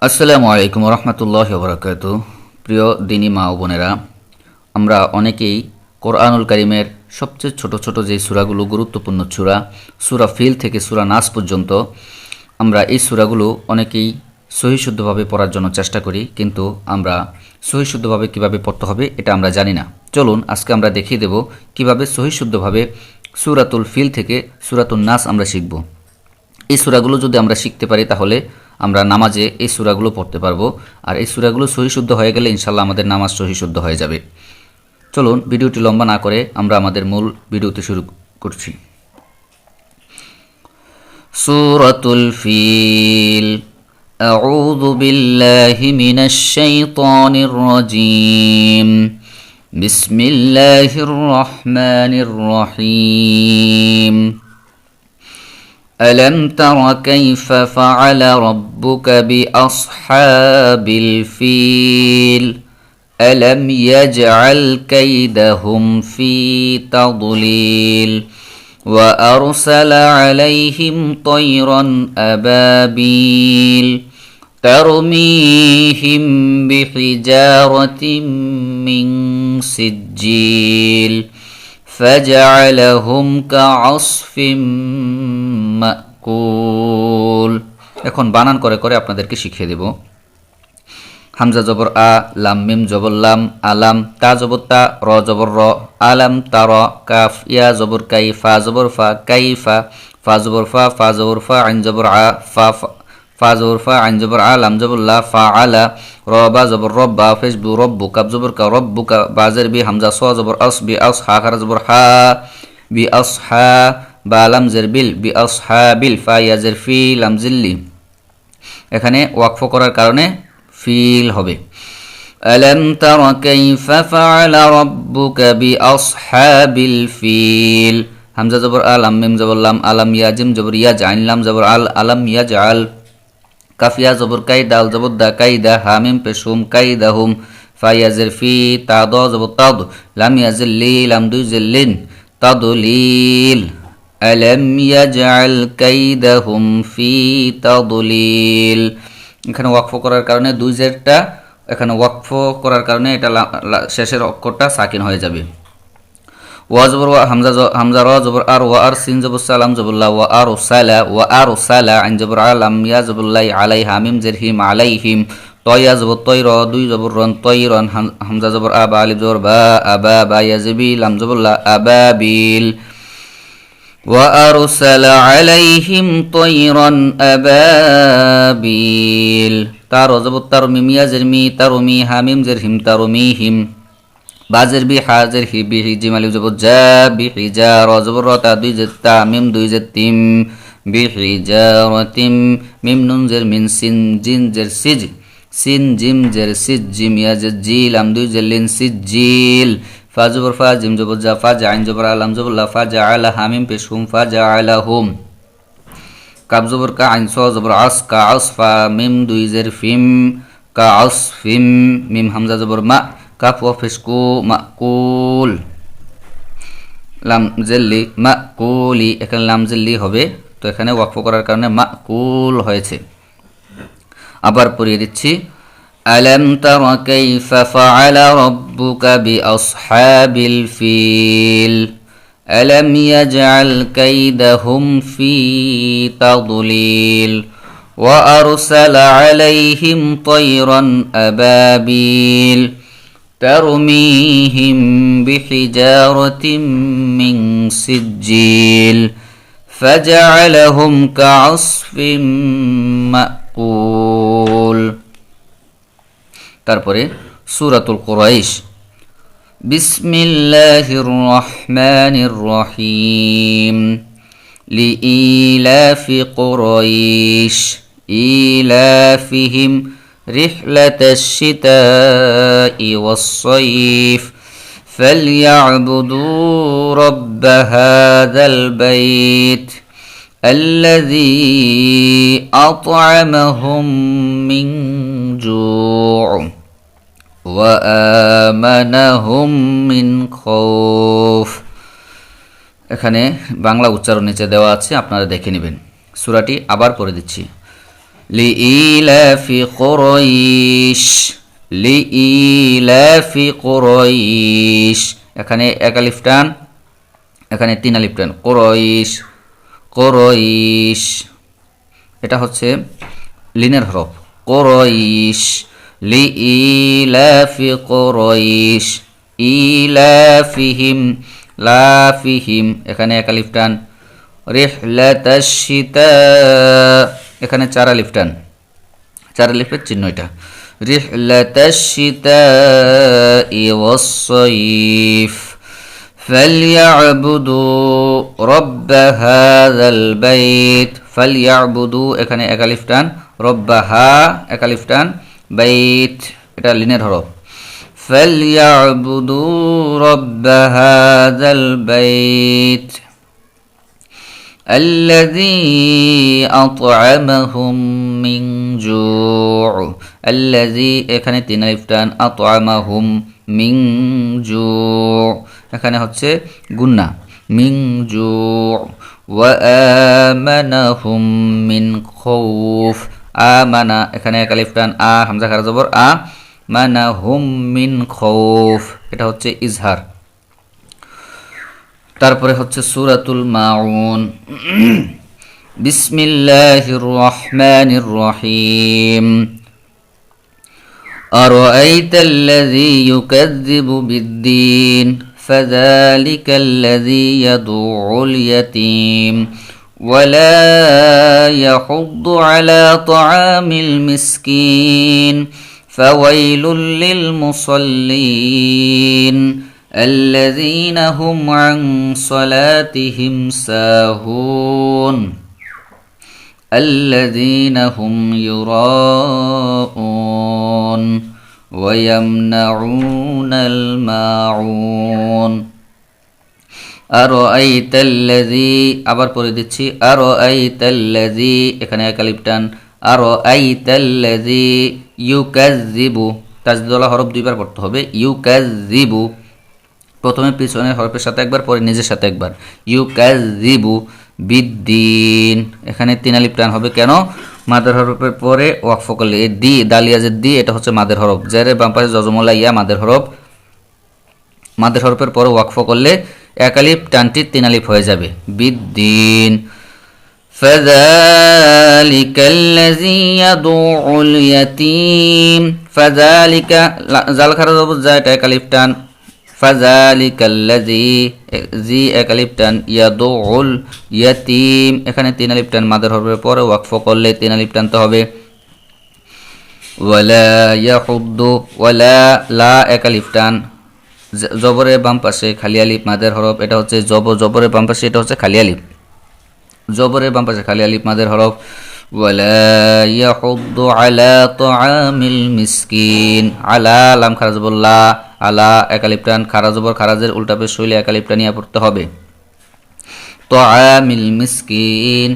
আসসালামু আলাইকুম রহমতুল্লাহ বরকাত। প্রিয় দিনী মা ও বোনেরা, আমরা অনেকেই কোরআনুল কারিমের সবচেয়ে ছোট ছোট যে সূরাগুলো গুরুত্বপূর্ণ সূরা ফিল থেকে সূরা নাস পর্যন্ত আমরা এই সূরাগুলো অনেকেই সহিশুদ্ধভাবে পড়ার জন্য চেষ্টা করি, কিন্তু আমরা সহিশুদ্ধভাবে কিভাবে পড়তে হবে এটা আমরা জানি না। চলুন আজকে আমরা দেখিয়ে দেব কিভাবে সহিশুদ্ধভাবে সূরাতুল ফিল থেকে সূরাতুন নাস আমরা শিখব। এই সূরাগুলো যদি আমরা শিখতে পারি তাহলে আমরা নামাজে এই সূরাগুলো পড়তে পারবো, আর এই সূরাগুলো সহিশুদ্ধ হয়ে গেলে ইনশাল্লাহ আমাদের নামাজ সহিশুদ্ধ হয়ে যাবে। চলুন ভিডিওটি লম্বা না করে আমরা আমাদের মূল ভিডিওতে শুরু করছি। সূরাতুল ফিল। আউযু বিল্লাহি মিনাশ শাইতানির রাজীম। বিসমিল্লাহির রহমানির রহিম। ألم تر كيف فعل ربك بأصحاب الفيل ألم يجعل كيدهم في تضليل وأرسل عليهم طيرا أبابيل ترميهم بحجارة من سجيل فجعلهم كعصف মাকুল। এখন বানান করে করে আপনাদেরকে শিখিয়ে দেব। হামজা জবর আ, লাম মিম জবর লাম, আলাম, তা জবর তা, র জবর র, আলাম তার, কাফ ইয়া জবর কাই, ফা জবর ফা, কাইফা, ফা জবর ফা, ফা জবর ফা, আইন জবর আ, ফা জবর ফা, আইন জবর আ, লাম জবর লা, ফা আলা, র বা জবর রব্বা, ফেসবু রব্বু, কাব জবর কা, রব্বুকা, বাজের বি, হামজা স জবর আস, বি আস, হা খারা জবর হা, বি আস হা, বা লাম জের বিল, বি আস হা বিল, ফা ইয়াজের ফি, লাম জিল্লি। এখানে ওয়াকফ করার কারণে ফিল হবে। আলাম তারা কাইফা ফাআলা রাব্বুকা বিআসহাবিল ফিল। হামজা জবর আ, লাম মিম জবর লাম, আলাম ইয়া জিম জবর ইয়া, আইন লাম জবর আল, আলাম ইয়াজআল, কাফিয়া জবর কাই, দাল জবর দা, কাইদা, হামিম পেশুম, কাইদাহুম, ফা ইয়াজের ফি, তা দ জবর তাদ, লাম ইয়াজিল লি, লাম দুই জিল্লিন, তাদলিল। আলাম ইয়াজআল কাইদাহুম ফি তাদলিল। এখানে ওয়াকফ করার কারণে দুই জেরটা, এখানে ওয়াকফ করার কারণে এটা শেষের অক্ষরটা সাকিন হয়ে যাবে। ওয়া জবর ওয়া, হামজা র জবর আর, ওয়া আর সিন জবর সালাম জবরল্লাহ, ওয়া আর সালা, ওয়া আর সালা, আইন জবর আলাম ইয়া জবরল্লাই, আলাই, হামিম জের হিম, আলাইহিম, তয়া জবর তৈ, র দুই জবর রন, তৈ রন, হামজা জবর আ, বা আলিফ জবর বা, আবা, বা ইয়াজবি, লাম জবরল্লাহ, আবাবিল। وأرسل عليهم طيرا أبابيل। তার জবর তার, মিম ইয়াজের মি, তারমি, হামিম জের হিম, তারমিহিম, বাজের বি, হাজের হি, বি জিম আলিফ জবর জা, বি হিজা, র জবর র, তা দুই জের তা, মিম দুই জের তিম, বি হিজারাতিম, মিম নুন জের মিন, সিন জিন জের সিজ, সিন জিম জের সিজ, জিম ইয়াজের জি, লাম দুই জের লিন, সিজিল। ফা জবর ফা, জিম জবর জা, ফা জা, আইন জবর আলাম জবর লা, ফা জা আলা, হামিম পেশুম, ফা জা আলা হুম, কাব জবর কা, আইন স জবর আস, কা আস, ফা মিম দুই জের ফিম, কা আস ফিম, মিম হামজা জবর মা, কাফ ওয়া ফেসকু, মাকুল, লাম জেল্লি, মাকুলি। এখানে লাম জেল্লি হবে, তো এখানে ওয়াকফ করার কারণে মাকুল হয়েছে। আবার পড়িয়ে দিচ্ছি। ألم تر كيف فعل ربك بأصحاب الفيل ألم يجعل كيدهم في تضليل وأرسل عليهم طيرا أبابيل ترميهم بحجارة من سجيل فجعلهم كعصف مأكول। তারপরে সূরাতুল কুরাইশ। বিসমিল্লাহির রহমানির রহিম। লিইলাফি কুরাইশ ইলাফিহিম রিহলাতাশ শিতাই ওয়াস সাইফ ফালইয়াবুদু রাব্ব হাযাল বাইত الذي أطعمهم من جوع وآمنهم من خوف। এখানে বাংলা উচ্চারণ নিচে দেওয়া আছে, আপনারা দেখে নেবেন। সূরাটি আবার পড়ে দিচ্ছি। লিইলাফি কুরাইশ, লিইলাফি কুরাইশ, এখানে এক আলিফ টান, এখানে তিন আলিফ টান, কুরাইশ, কুরাইশ, এটা হচ্ছে লিনের হরফ, কুরাইশ, লিইলাফি কুরাইশ, ইলাফিহিম, লাফিহিম, এখানে এক আলিফ টান, রিহলাতাশ শিতা, এখানে চার আলিফ টান, চার আলিফের চিহ্ন এটা, রিহলাতাশ শিতাই ওয়াস-সাইফ, ফালইয়াবুদু রব্ব হাযাল বাইত, ফালইয়াবুদু, এখানে এক আলিফ টান, রব্বাহা এক আলিফ টান, বাইত, এটা লিনের হরফ, ফালইয়াবুদু রব্ব হাযাল বাইত الذي أطعمهم من جوع, الذي এখানে তিন আলিফ টান, أطعمهم من جوع, এখানে হচ্ছে গুন্না, من جوع, وآمنهم من خوف, আমানা, এখানে এক আলিফ টান, হামজা খারা জবর, মানাহুম মিন খৌফ, এটা হচ্ছে ইজহার। তারপরে হচ্ছে সূরাতুল মাউন। বিসমিল্লাহির রহমানির রহিম। আরাআইতাল্লাযী ইউকাযযিবু বিদ্দীন ফাযালিকাল্লাযী ইয়াদউল ইয়াতীম ওয়ালা ইয়াহুদ্দু আলা তাআমিল মিসকিন ফাওয়াইলুল লিল মুসাল্লিন الذين هم عن صلاتهم ساهون الذين هم يراءون ويمنعون الماعون أرأيت الذي আবার পড়ে দিচ্ছি أرأيت الذي এখানে এক আলিফ টান أرأيت الذي يكذب তাজদীদওয়ালা হরফ দুইবার পড়তে হবে ইউকাযযিবু প্রথমে পিছনের হরফের সাথে একবার পরে নিজের সাথে একবার ইউকাযযিবু বিদ্দীন এখানে তিন আলিফ টান হবে কেন মাদের হরফের পরে ওয়াকফ করলে এই দি দালিয়া যে দি এটা হচ্ছে মাদের হরফ জেরে বাম পাশে জজমলা ইয়া মাদের হরফের পরে ওয়াকফ করলে এক আলিফ টানটি তিন আলিফ হয়ে যাবে বিদ্দীন ফাযালিকাল্লাযী ইয়াদউল ইয়াতীম ফাযালিকা জাল খারা জবর যা এটা এক আলিফ টান ফাযালিকাল্লাযী জি এক আলিফ টান ইয়াদউল ইয়াতীম এখানে তিন আলিফ টান মাদের হরফের পরে ওয়াকফ করলে তিন আলিফ টানতে হবে ওয়ালা ইয়াহুদ্দু ওয়ালা লা এক আলিফ টান জবরের বাম পাশে খালি আলিফ মাদের হরফ এটা হচ্ছে জবরের বাম পাশে এটা হচ্ছে খালি আলিফ জবরের বাম পাশে খালি আলিফ মাদের হরফ ওয়ালা ইয়াহুদ্দু আলা তাআমিল মিসকিন আলা লাম খারা জবর লা আলা এক আলিফ টান খারা জবর খারাজের উল্টা পেশ হইলে এক আলিফ টান নিয়ে পড়তে হবে তাআমিল মিসকিন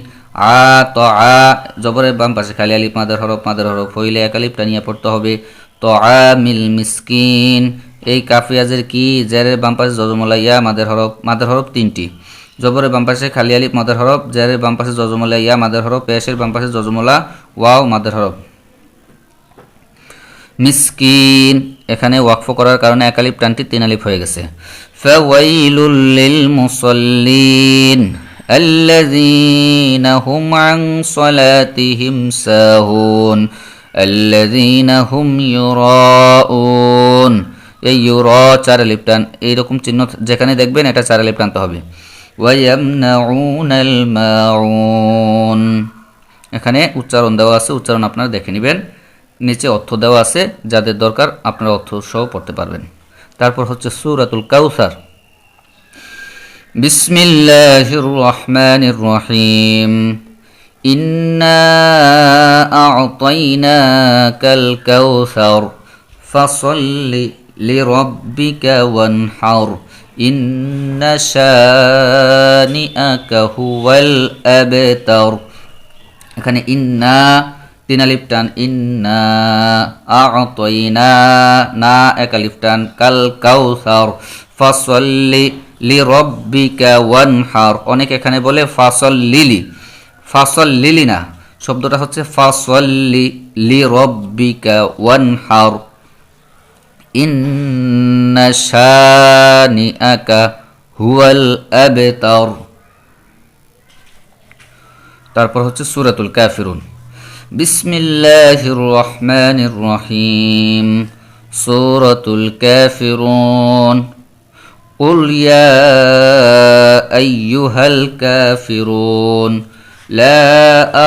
তাআ জবরের বাম পাশে খালি আলিফ মাদের হরফ হইলে এক আলিফ টান নিয়ে পড়তে হবে তাআমিল মিসকিন এই কাফিয়াজের কি জেরের বাম পাশে জজমলা ইয়া মাদের হরফ তিনটি জবরের বাম পাশে খালি আলিফ মাদের হরফ জেরের বাম পাশে জজমলা ইয়া মাদের হরফ পেশের বাম পাশে জজমলা ওয়াও মাদের হরফ মিসকিন এখানে ওয়াকফ করার কারণে এক আলিফ টানটি তিন আলিফ হয়ে গেছে ফাওয়াইলুল লিল মুসাল্লিন আল্লাযীনা হুম আন সালাতিহিম সাহুন আল্লাযীনা হুম ইউরাউন এই ইউরা চার আলিফ টান এইরকম চিহ্ন যেখানে দেখবেন এটা চার আলিফ টানতে হবে ওয়ায়ামনাউনাল মাউন এখানে উচ্চারণ দেওয়া আছে উচ্চারণ আপনারা দেখে নেবেন নিচে অর্থ দেওয়া আছে যাদের দরকার আপনারা অর্থ সহ পড়তে পারবেন তারপর হচ্ছে সূরাতুল কাউসার বিসমিল্লাহির রহমানির রহিম ইন্না আ'তাইনাকাল কাউসার ফাসাল্লি লিরাব্বিকা ওয়ানহার ইন্না শানিআকা হুয়াল আবতার এখানে ইন্না তিন আলিফ টান ইন্না আ'তাইনা না এক আলিফ টান কাল কাউসার ফাসাল্লি লিরাব্বিকা ওয়ানহার অনেক এখানে বলে ফাসাল্লিলি না শব্দটা হচ্ছে ফাসল্লি লিরাব্বিকা ওয়ানহার, ইন্না শানিআকা হুয়াল আবতার। তারপর হচ্ছে সূরাতুল কাফিরুন। বিসমিল্লাহির রহমানির রহিম। সূরাতুল কাফিরুন। قل يا أيها الكافرون لا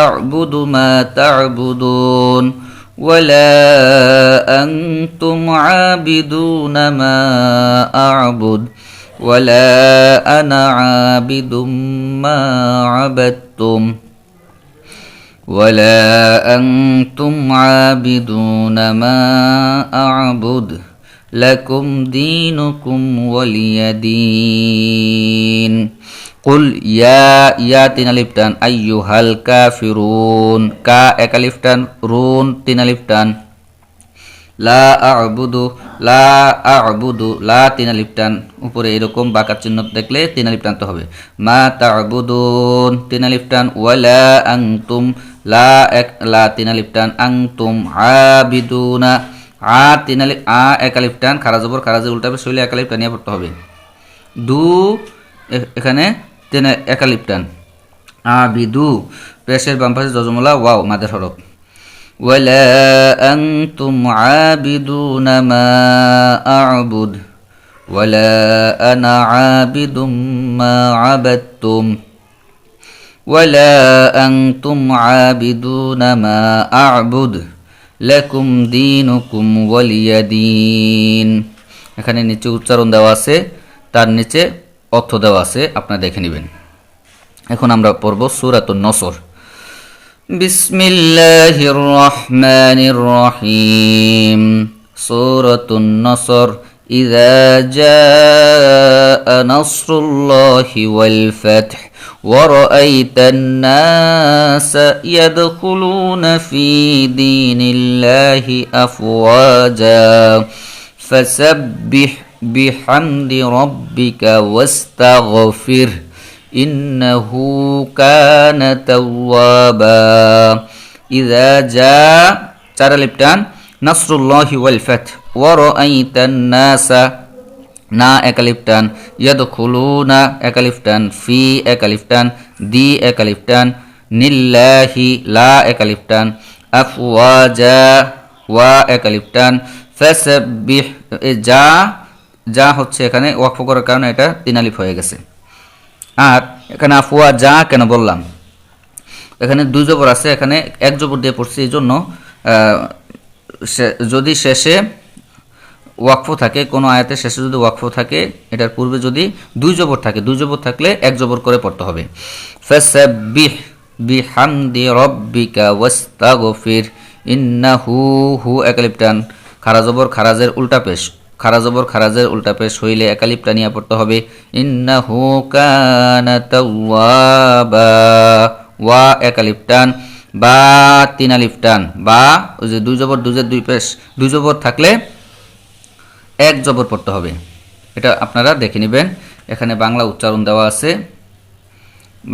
أعبد ما تعبدون ولا أنتم عابدون ما أعبد ولا أنا عابد ما عبدتم ولا أنتم عابدون ما أعبد لكم دينكم ولي دين قل يا তিন আলিফ টান আইয়ুহাল কাফিরুন কা এক আলিফ টান রুন তিন আলিফ টান লা আ'বুদু লা তিন আলিফ টান উপরে এরকম বাঁকা চিহ্ন দেখলে তিন আলিফ টানতে হবে মা তা'বুদুন তিন আলিফ টান ওয়ালা আনতুম লা তিন আলিফ টান আনতুম আবিদুনা তিন আলিফ এক আলিফ টান খারা জবর খারাজের উল্টা পেশ হইলে এক আলিফ টানিয়ে পড়তে হবে এখানে এক আলিফ টান আবিদু পেশের বাম পাশে জজমলা ওয়াও মাদের হরফ ওয়ালা আনতুম আবিদুনা মা আ'বুদ ওয়ালা আনা আবিদুম মা আবাদতুম ওয়ালা আনতুম আবিদুনা মা আ'বুদ লাকুম দীনুকুম ওয়ালিয়া দীন। এখানে নিচে উচ্চারণ দেওয়া আছে, তার নিচে অর্থ দেওয়া আছে, আপনারা দেখে নেবেন। এখন আমরা পড়ব সূরাতুন নসর। বিসমিল্লাহির রহমানির রহিম। সূরাতুন নসর। ইযা জাআ নাসরুল্লাহি ওয়াল ফাথ ورأيت الناس يدخلون في دين الله أفواجا فسبح بحمد ربك واستغفر إنه كان توابا إذا جاء চার আলিফ টান নাসরুল্লাহি ওয়াল ফাথ ورأيت الناس না এক আলিফ টান ইয়াদখুলুনা এক আলিফ টান ফি এক আলিফ টান দি এক আলিফ টান নিল্লাহি লা এক আলিফ টান আফওয়াজা ওয়া এক আলিফ টান ফাসাব্বিহ যা হচ্ছে এখানে ওয়াকফ করার কারণে এটা তিন আলিফ হয়ে গেছে। আর এখানে আফওয়াজা কেন বললাম, এখানে দুই জবর আছে, এখানে এক জবর দিয়ে পড়ছি, এই জন্য যদি শেষে ওয়াকফ থাকে, কোনো আয়াতের শেষে যদি ওয়াকফ থাকে, এটার পূর্বে যদি দুই জবর থাকে, দুই জবর থাকলে এক জবর করে পড়তে হবে। ফাসাব্বিহ বিহামদি রাব্বিকা ওয়াস্তাগফির ইন্নাহু হু এক আলিফ টান খারা জবর খারাজের উল্টা পেশ, খারা জবর খারাজের উল্টা পেশ হইলে এক আলিফ টানিয়া পড়তে হবে। ইন্নাহু কানা তাওয়াবা ওয়া এক আলিফ টান বা তিন আলিফ টান বা ওই যে দুই জবর দুজের দুই পেশ, দুই জবর থাকলে এক জবর পড়তে হবে। এটা আপনারা দেখে নেবেন। এখানে বাংলা উচ্চারণ দেওয়া আছে,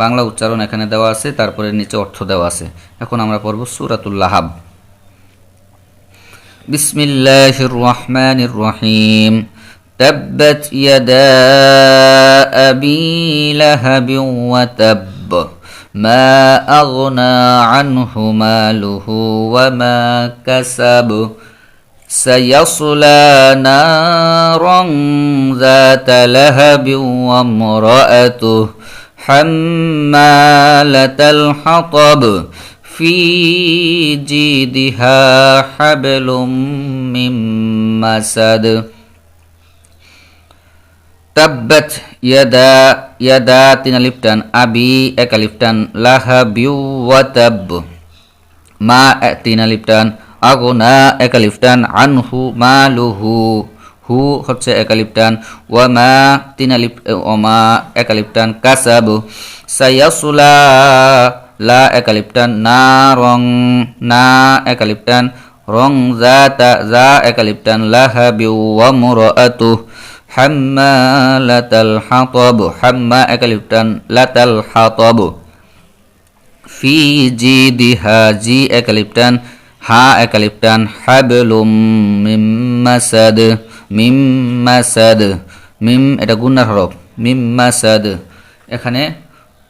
বাংলা উচ্চারণ এখানে দেওয়া আছে, তারপরে নিচে অর্থ দেওয়া আছে। এখন আমরা পড়ব সূরাতুল লাহাব। বিসমিল্লাহির রহমানির রহিম। তাব্বাত ইয়াদা আবি লাহাবিন ওয়া তাব মা আগনা আনহু মালুহু ওয়া মা কাসাব سيصلى نارا ذات لهب وامرأته حمالة الحطب في جيدها حبل من مسد তাব্বাত ইয়াদা তিন আলিফ টান আবি এক আলিফ টান লাহাবি ওয়া তাব মা তিন আলিফ টান আগনা এক আলিফ টান আনহু মালুহু হু হচ্ছে এক আলিফ টান ওয়া মা তিন আলিফ ওমা এক আলিফ টান কাসাব সায়াসুলা লা এক আলিফ টান না রং না এক আলিফ টান রং যা এক আলিফ টান লাহাবি ওয়া মুরাআতু হাম্মালাতাল হাতাব হাম্মা এক আলিফ টান লাতাল হাতাব ফি জিদিহা জি একালিপটান হা একালিপটান হাবলুম মিম মাসাদ মিম মাসাদ মিম এটা গুন্নার হরফ মিম মাসাদ এখানে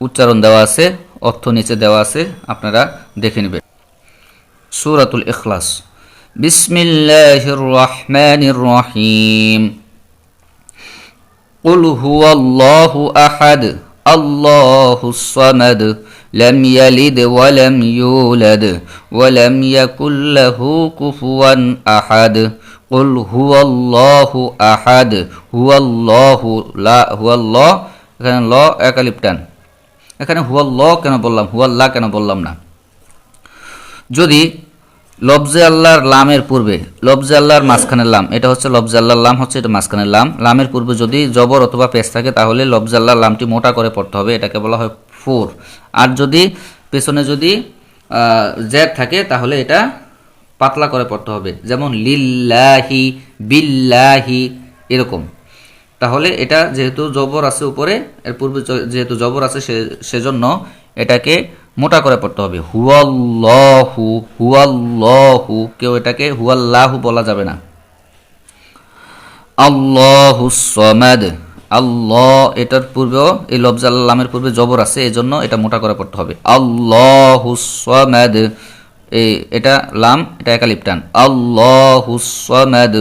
উচ্চারণ দেওয়া আছে অর্থ নিচে দেওয়া আছে আপনারা দেখে নেবেন সূরাতুল ইখলাস বিসমিল্লাহির রহমানির রহিম কুল হুয়াল্লাহু আহাদ আল্লাহুস সামাদ লাম ইয়ালিদ ওয়া লাম ইউলাদ ওয়া লাম ইয়াকুল লাহু কুফুয়ান আহাদ কুল হুয়াল্লাহু আহাদ হুয়াল্লাহু লা হুয়াল্লাহ এখানে ল একালিপটান এখানে হুয়াল্লাহ কেন বললাম হুয়াল্লাহ কেন বললাম না যদি লফজে আল্লাহর লামের পূর্বে লফজে আল্লাহর মাঝখানের লাম এটা হচ্ছে লফজে আল্লাহর লাম হচ্ছে এটা মাঝখানের লাম লামের পূর্বে যদি জবর অথবা পেশ থাকে তাহলে লফজে আল্লাহর লামটি মোটা করে পড়তে হবে এটাকে বলা হয় ফোর আর যদি পেছনে যদি জের থাকে তাহলে এটা পাতলা করে পড়তে হবে যেমন লিল্লাহি বিল্লাহি এরকম তাহলে এটা যেহেতু জবর আছে উপরে এর পূর্বে যেহেতু জবর আছে সেজন্য এটাকে মোটা করে পড়তে হবে হুয়াল্লাহু হুয়াল্লাহু কেউ এটাকে হুয়াল্লাহু বলা যাবে না আল্লাহুস সামাদ আল্লাহ এটার পূর্বেও এই লফজ আল্লাহ লামের পূর্বে জবর আছে এজন্য এটা মোটা করে পড়তে হবে আল্লাহুস সামাদ এটা লাম এটা একালিপটান আল্লাহুস সামাদ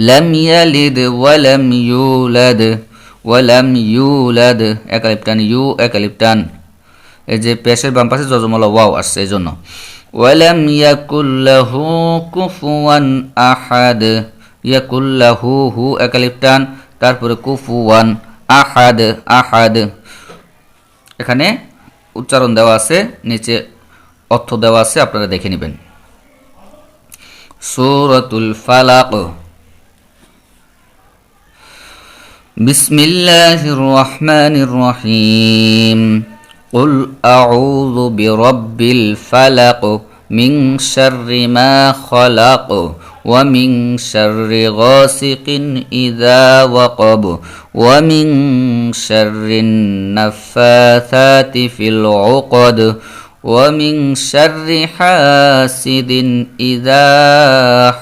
লাম ইয়ালিদ ওয়া লাম ইউলাদ ওয়া লাম ইউলাদ একালিপটান ইউ একালিপটান এই যে পেশের বাম পাশে যজমলা ওয়াও আসছে এজন্য ওয়া লাম ইয়াকুল লাহু কুফুয়ান আহাদ ইয়াকুল লাহু হু একালিপটান তারপরে কুফুয়ান আহাদ আহাদ এখানে উচ্চারণ দেওয়া আছে নিচে অর্থ দেওয়া আছে আপনারা দেখে নেবেন সূরাতুল ফালাক বিসমিল্লাহির রহমানির রহিম قل أعوذ برب الفلق من شر ما خلق ومن شر غاسق إذا وقب ومن شر النفاثات في العقد ومن شر حاسد إذا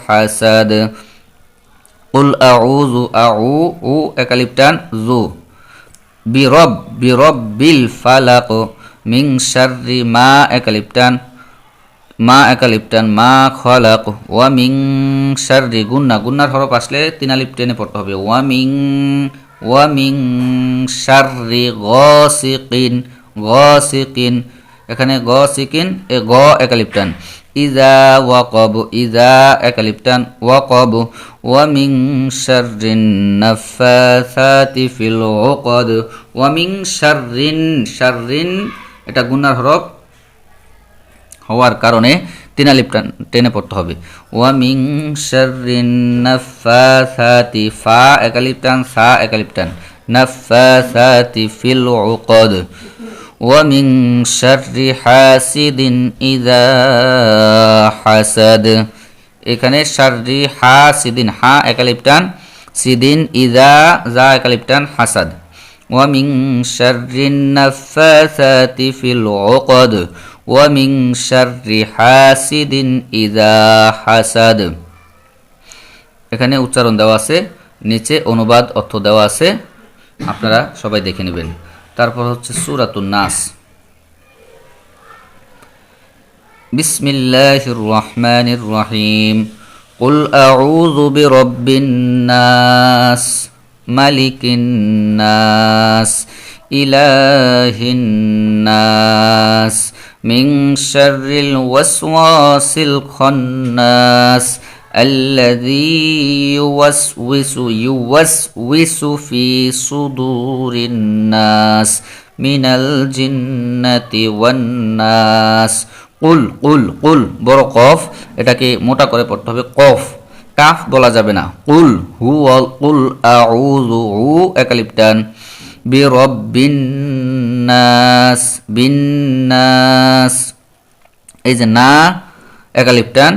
حسد قل أعوذ أعو একালিপটান জু বিরব্বিল ফালাক মিন শাররি মা একালিপটান মা খলাক ওয়া মিন শাররি গুন্নার হরফ আসলে তিন আলিফ টেনে পড়তে হবে ওয়া মিন শাররি গাসিকিন এখানে গাসিকিন গ একালিপটান ইজা ওয়াকব ইজা একালিপটান ওয়াকব ওয়া মিন শাররিন নাফাসাতি ফিল উকদ ওয়া মিন শাররিন এটা গুনার হরফ হওয়ার কারণে তিন আলিফ টেনে পড়তে হবে ওয়া মিন শাররিন নাফাসাতি ফা একালিপটান সা একালিপটান নাফাসাতি ফিল উকদ ومن شر حاسد إذا حسد এখানে শাররি হাসিদিন হা একালিপটান সিদিন ইজা জা একালিপটান হাসাদ ওয়া মিন শাররিন নাফাসাতি ফিল উকদ ওয়া মিন শাররি হাসিদিন ইজা হাসাদ এখানে উচ্চারণ দেওয়া আছে নিচে অনুবাদ অর্থ দেওয়া আছে আপনারা সবাই দেখে নেবেন তারপর হচ্ছে সূরাতুন নাস বিসমিল্লাহির রহমানির রহিম কুল আউযু বিরাব্বিন নাস মালিকিন নাস ইলাহিন নাস মিন শাররিল ওয়াসওয়াসিল খান্নাস الذي يوسوس في صدور الناس من الجنة والناس قل বড় কফ এটাকে মোটা করে পড়তে হবে কফ কাফ বলা যাবে না কুল আউযু একালিপটান বিরাব্বিন নাস এই যে না একালিপটান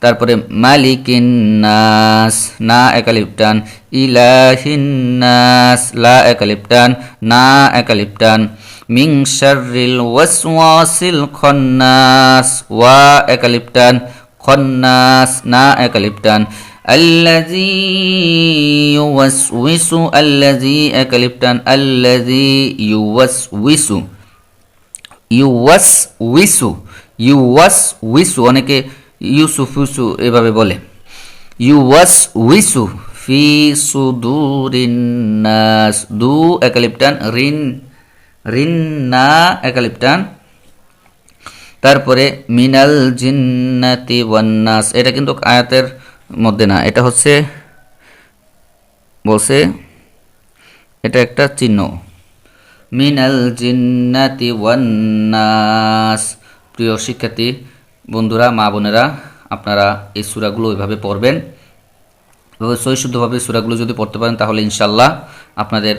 তারপরে মালিকিন নাস না একালিপটান ইলাহিন নাস লা একালিপটান না একালিপটান মিং শাররিল ওয়াসওয়াসিল খন্নাস, ওয়া একালিপটান, খন্নাস না একালিপটান, আল্লাযী ইউওয়াসউইসু, আল্লাযী একালিপটান, আল্লাযী ইউওয়াসউইসু, ইউওয়াসউইসু, ইউওয়াসউইসু, অনেকে ইউসুফুসু এভাবে বলে। ইউওয়াসউইসু ফি সুদুরিন নাস, দু একালিপটান, রিন, রিন না একালিপটান। তারপরে মিনাল জিন্নাতি ওয়ান নাস, এটা কিন্তু আয়াতের মধ্যে না, এটা হচ্ছে বলছে এটা একটা চিহ্ন। মিনাল জিন্নাতি ওয়ান নাস। প্রিয় শিক্ষার্থী বন্ধুরা, মা বোনেরা, আপনারা এই সূরাগুলো ওইভাবে পড়বেন। এভাবে সহি শুদ্ধভাবে সূরাগুলো যদি পড়তে পারেন তাহলে ইনশাল্লাহ আপনাদের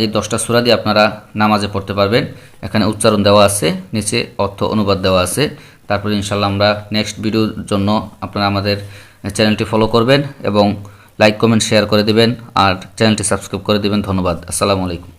এই 10টা সূরা দিয়ে আপনারা নামাজে পড়তে পারবেন। এখানে উচ্চারণ দেওয়া আছে, নিচে অর্থ অনুবাদ দেওয়া আছে। তারপরে ইনশাল্লাহ আমরা নেক্সট ভিডিওর জন্য আপনারা আমাদের চ্যানেলটি ফলো করবেন এবং লাইক কমেন্ট শেয়ার করে দেবেন আর চ্যানেলটি সাবস্ক্রাইব করে দেবেন। ধন্যবাদ। আসসালামু আলাইকুম।